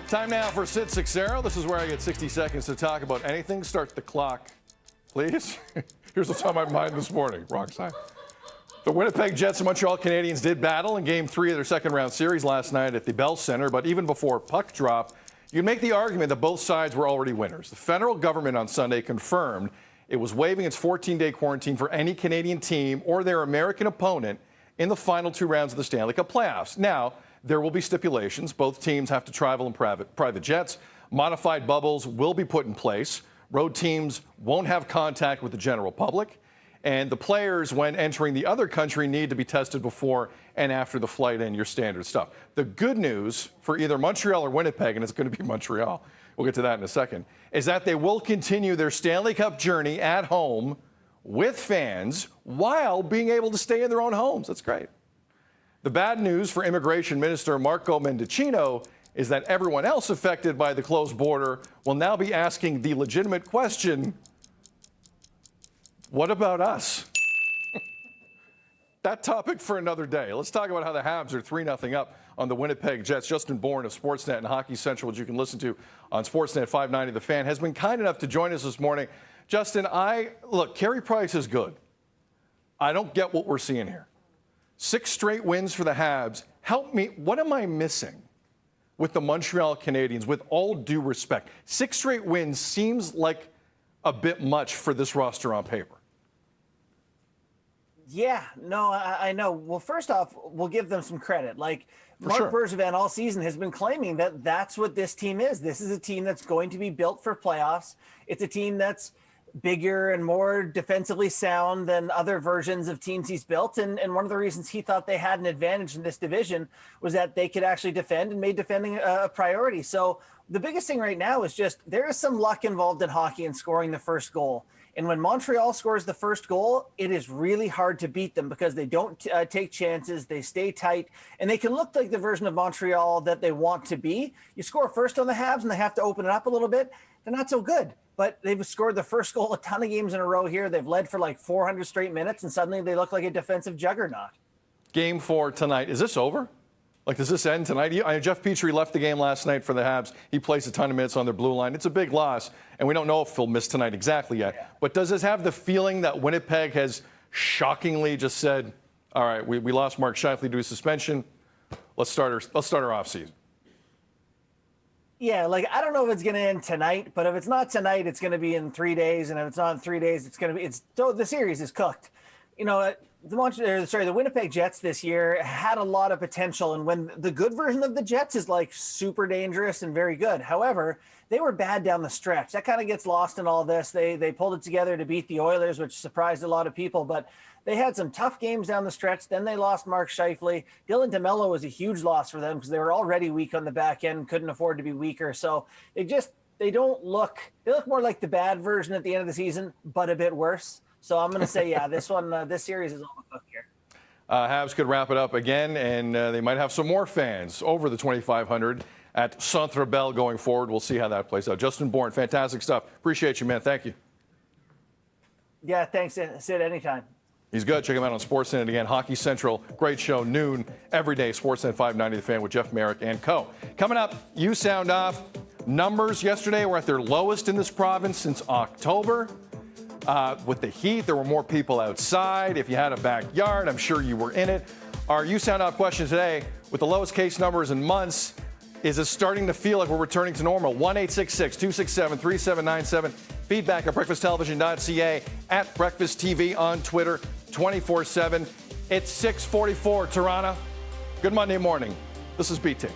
Time now for Sid Sixero. This is where I get 60 seconds to talk about anything. Start the clock, please. Here's what's on my mind this morning. Wrong side. The Winnipeg Jets and Montreal Canadiens did battle in Game 3 of their second-round series last night at the Bell Center, but even before puck drop, you can make the argument that both sides were already winners. The federal government on Sunday confirmed it was waiving its 14-day quarantine for any Canadian team or their American opponent in the final 2 rounds of the Stanley Cup playoffs. Now, there will be stipulations. Both teams have to travel in private jets. Modified bubbles will be put in place. Road teams won't have contact with the general public. And the players, when entering the other country, need to be tested before and after the flight and your standard stuff. The good news for either Montreal or Winnipeg, and it's going to be Montreal, we'll get to that in a second, is that they will continue their Stanley Cup journey at home with fans while being able to stay in their own homes. That's great. The bad news for Immigration Minister Marco Mendicino is that everyone else affected by the closed border will now be asking the legitimate question, what about us? That topic for another day. Let's talk about how the Habs are 3-0 up on the Winnipeg Jets. Justin Bourne of Sportsnet and Hockey Central, which you can listen to on Sportsnet 590 The Fan, has been kind enough to join us this morning. Justin, look, Carey Price is good. I don't get what we're seeing here. 6 straight wins for the Habs. Help me, what am I missing with the Montreal Canadiens, with all due respect? 6 straight wins seems like a bit much for this roster on paper. Yeah, no, I know. Well, first off, we'll give them some credit. Like, Mark Bergevin all season has been claiming that that's what this team is. This is a team that's going to be built for playoffs. It's a team that's bigger and more defensively sound than other versions of teams he's built. And one of the reasons he thought they had an advantage in this division was that they could actually defend and made defending a priority. So the biggest thing right now is just there is some luck involved in hockey in scoring the first goal. And when Montreal scores the first goal, it is really hard to beat them because they don't take chances, they stay tight, and they can look like the version of Montreal that they want to be. You score first on the Habs and they have to open it up a little bit. They're not so good, but they've scored the first goal a ton of games in a row here. They've led for like 400 straight minutes, and suddenly they look like a defensive juggernaut. Game 4 tonight. Is this over? Like, does this end tonight? Jeff Petrie left the game last night for the Habs. He plays a ton of minutes on their blue line. It's a big loss, and we don't know if he'll miss tonight exactly yet. Yeah. But does this have the feeling that Winnipeg has shockingly just said, all right, we lost Mark Scheifele due to suspension. Let's start our offseason. Yeah, like, I don't know if it's going to end tonight, but if it's not tonight, it's going to be in 3 days. And if it's not in 3 days, the series is cooked. You know, the Winnipeg Jets this year had a lot of potential, and when the good version of the Jets is like super dangerous and very good. However, they were bad down the stretch. That kind of gets lost in all this. They pulled it together to beat the Oilers, which surprised a lot of people, but they had some tough games down the stretch. Then they lost Mark Scheifele. Dylan DeMello was a huge loss for them because they were already weak on the back end, couldn't afford to be weaker. So they look more like the bad version at the end of the season, but a bit worse. So I'm going to say, yeah, this series is all cooked here. Habs could wrap it up again, and they might have some more fans over the 2,500 at Centre Bell going forward. We'll see how that plays out. Justin Bourne, fantastic stuff. Appreciate you, man. Thank you. Yeah, thanks, Sid. Anytime. He's good. Check him out on Sportsnet again. Hockey Central, great show, noon every day. Sportsnet 590 The Fan with Jeff Merrick and co. Coming up, you sound off. Numbers yesterday were at their lowest in this province since October. With the heat, there were more people outside. If you had a backyard, I'm sure you were in it. Our You Sound Off question today, with the lowest case numbers in months, is it starting to feel like we're returning to normal? 1-866-267-3797. Feedback at breakfasttelevision.ca, at Breakfast TV on Twitter, 24/7. It's 6:44, Toronto. Good Monday morning. This is BT.